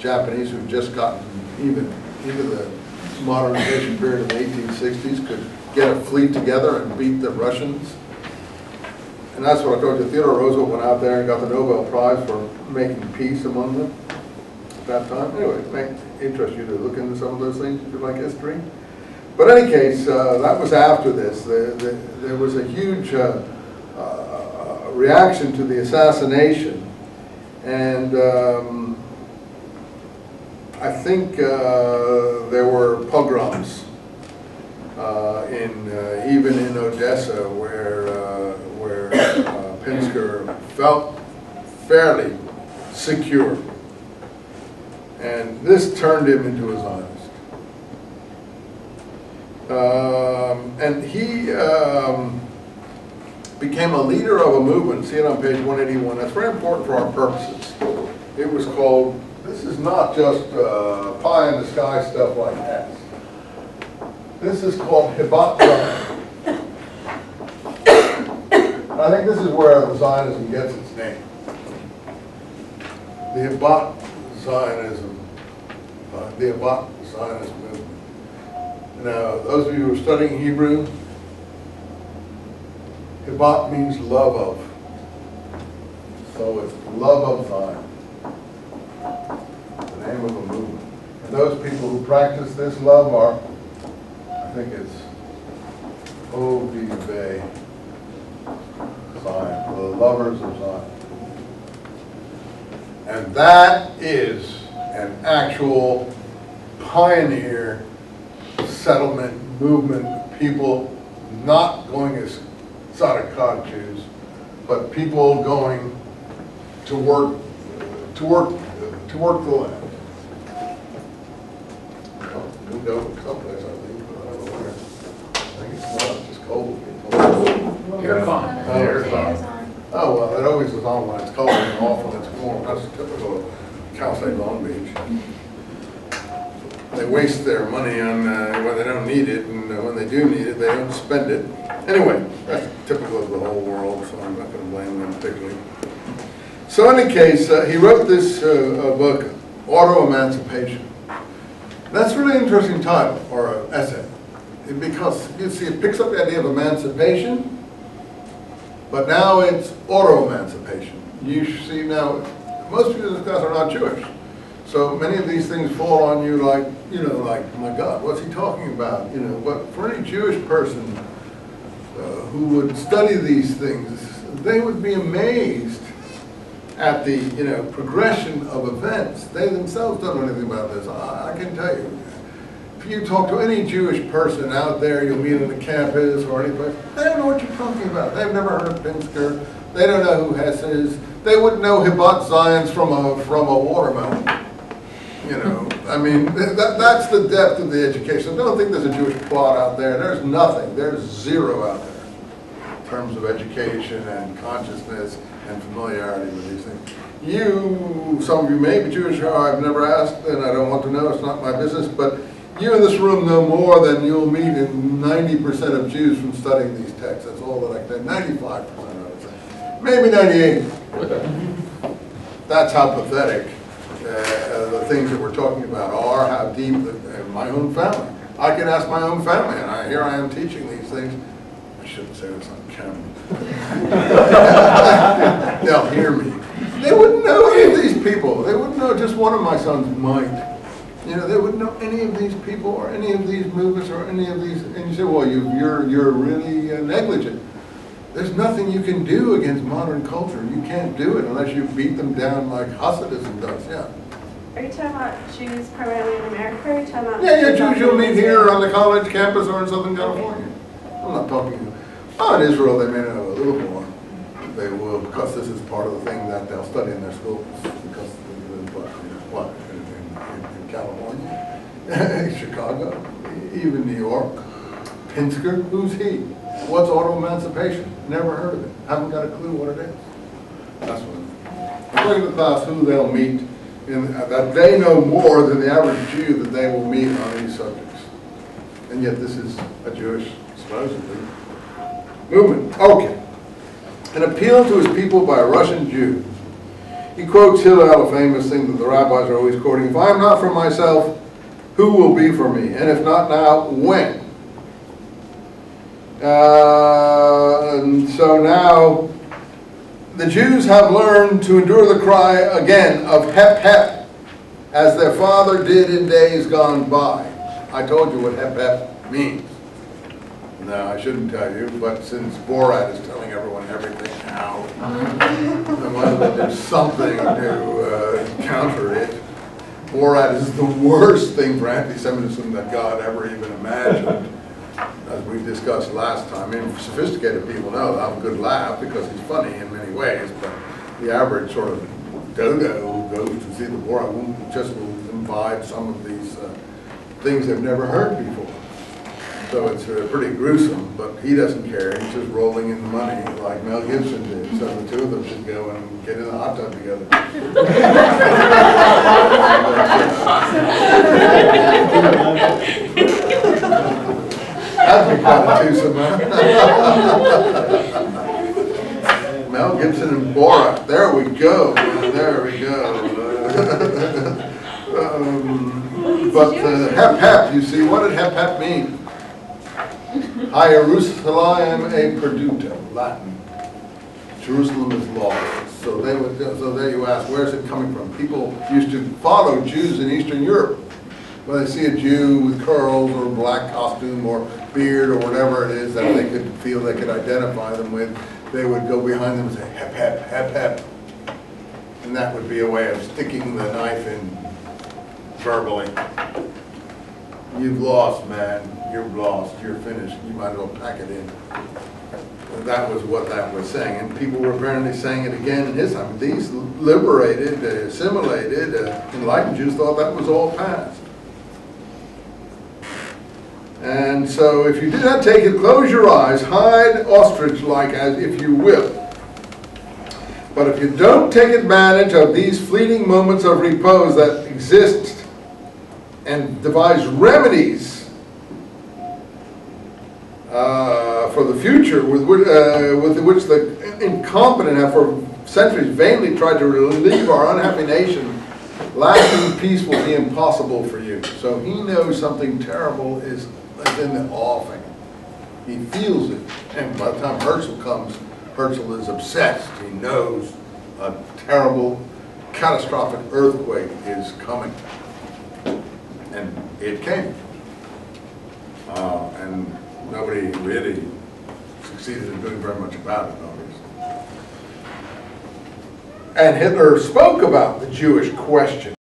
Japanese who'd just gotten even the modernization period of the 1860s could get a fleet together and beat the Russians. And that's what I told you. Theodore Roosevelt went out there and got the Nobel Prize for making peace among them at that time. Anyway, it may interest you to look into some of those things if you like history. But in any case, that was after this. There was a huge reaction to the assassination. And I think there were pogroms even in Odessa where Pinsker felt fairly secure. And this turned him into a Zionist. And he became a leader of a movement. See it on page 181. That's very important for our purposes. It was called, this is not just pie in the sky stuff like that. This is called Hibat Zion. I think this is where the Zionism gets its name. The Hibat Zionism, the Hibat Zionist movement. Now, those of you who are studying Hebrew, Hibat means love of. So it's love of Zion, the name of a movement. And those people who practice this love are, I think it's Ovive Zion, the lovers of Zion. And that is an actual pioneer settlement movement of people not going as Sadaqah Jews, but people going to work the land. Well, moved over someplace, I think, but I don't know where. I think it's not, it's just cold. You're fine. You're fine. Oh, well, it always is on when it's cold and off when it's warm. That's typical of Cal State Long Beach. They waste their money on when they don't need it, and when they do need it, they don't spend it. Anyway, that's typical of the whole world, so I'm not going to blame them particularly. So in any case, he wrote this book, Auto-Emancipation. That's a really interesting title, or essay, because you see it picks up the idea of emancipation, but now it's auto-emancipation. You see now, most people in this class are not Jewish. So many of these things fall on you like, like, my God, what's he talking about? But for any Jewish person who would study these things, they would be amazed at the, progression of events. They themselves don't know anything about this. I can tell you. If you talk to any Jewish person out there, you'll meet on the campus or any place, they don't know what you're talking about. They've never heard of Pinsker. They don't know who Hess is. They wouldn't know Hibat Zions from a watermelon. I mean, that's the depth of the education. Don't think there's a Jewish plot out there. There's nothing. There's zero out there in terms of education and consciousness and familiarity with these things. Some of you may be Jewish, I've never asked, and I don't want to know, it's not my business, but you in this room know more than you'll meet in 90% of Jews from studying these texts. That's all that I can say. 95%, I would say. Maybe 98. That's how pathetic the things that we're talking about are, how deep my own family. I can ask my own family, and here I am teaching these things. I shouldn't say this on camera. They'll hear me. They wouldn't know any of these people. They wouldn't know just one of my sons might. They wouldn't know any of these people or any of these movements or any of these. And you say, well, you're really negligent. There's nothing you can do against modern culture. You can't do it unless you beat them down like Hasidism does. Yeah. Are you talking about Jews primarily in America, or are you talking about... Yeah, Jews you'll meet here on the college campus or in Southern California. I'm not talking... in Israel they may know a little more. They will, because this is part of the thing that they'll study in their schools. Because in California, Chicago, even New York. Pinsker, who's he? What's auto-emancipation? Never heard of it. Haven't got a clue what it is. That's what I'm going to the class who they'll meet. That they know more than the average Jew that they will meet on these subjects. And yet this is a Jewish, supposedly, movement. Okay. An appeal to his people by a Russian Jew. He quotes Hillel, a famous thing that the rabbis are always quoting, "If I am not for myself, who will be for me? And if not now, when?" And so now the Jews have learned to endure the cry again of hep hep, as their father did in days gone by. I told you what hep hep means. No, I shouldn't tell you, but since Borat is telling everyone everything now, I might as well do something to counter it. Borat is the worst thing for anti-Semitism that God ever even imagined, as we discussed last time. I mean, sophisticated people know they'll have a good laugh because he's funny in many ways, but the average sort of dodo who goes to see the Borat will imbibe some of these things they've never heard before. So it's pretty gruesome, but he doesn't care. He's just rolling in the money like Mel Gibson did. So the two of them should go and get in the hot tub together. That'd be kind of twosome, huh? Mel Gibson and Borat. There we go. There we go. But hep hep, you see, what did hep hep mean? Hi, Jerusalem e perduto, Latin. Jerusalem is lost. So there you ask, where's it coming from? People used to follow Jews in Eastern Europe. When they see a Jew with curls or a black costume or beard or whatever it is that they could feel they could identify them with, they would go behind them and say, hep hep, hep hep. And that would be a way of sticking the knife in verbally. You've lost, man. You're lost. You're finished. You might as well pack it in. And that was what that was saying. And people were apparently saying it again in his time. These liberated, assimilated, enlightened Jews thought that was all past. And so if you do not take it, close your eyes, hide ostrich-like as if you will. But if you don't take advantage of these fleeting moments of repose that exist and devise remedies for the future with which the incompetent have for centuries vainly tried to relieve our unhappy nation, lasting peace will be impossible for you. So he knows something terrible is in the offing. He feels it. And by the time Herzl comes, Herzl is obsessed. He knows a terrible, catastrophic earthquake is coming. And it came. And nobody really succeeded in doing very much about it, obviously. And Hitler spoke about the Jewish question.